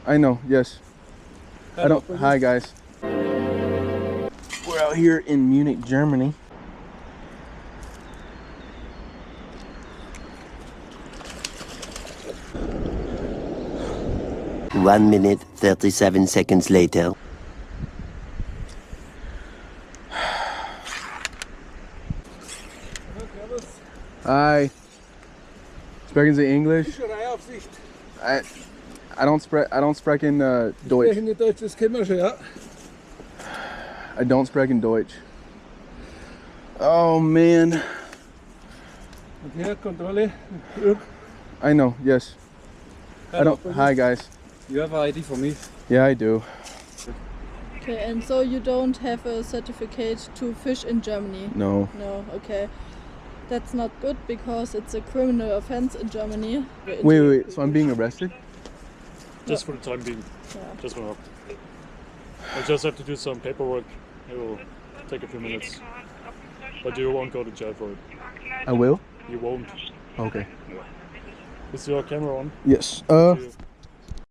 I know, yes. I don't. Hi, guys. We're out here in Munich, Germany. One minute, 37 seconds later. Hi. Sprechen Sie English? I don't sprechen Deutsch. Das kennen wir schon, ja. I don't sprechen Deutsch. Oh man. Okay, Kontrolle. I know, yes. I don't. Hi, guys. You have ID for me? Yeah, I do. Okay, and so you don't have a certificate to fish in Germany? No. No, okay. That's not good because it's a criminal offense in Germany. Wait. So I'm being arrested? Just for the time being. Yeah. Just for now. I just have to do some paperwork. It will take a few minutes. But you won't go to jail for it. I will? You won't. Okay. Is your camera on? Yes. You-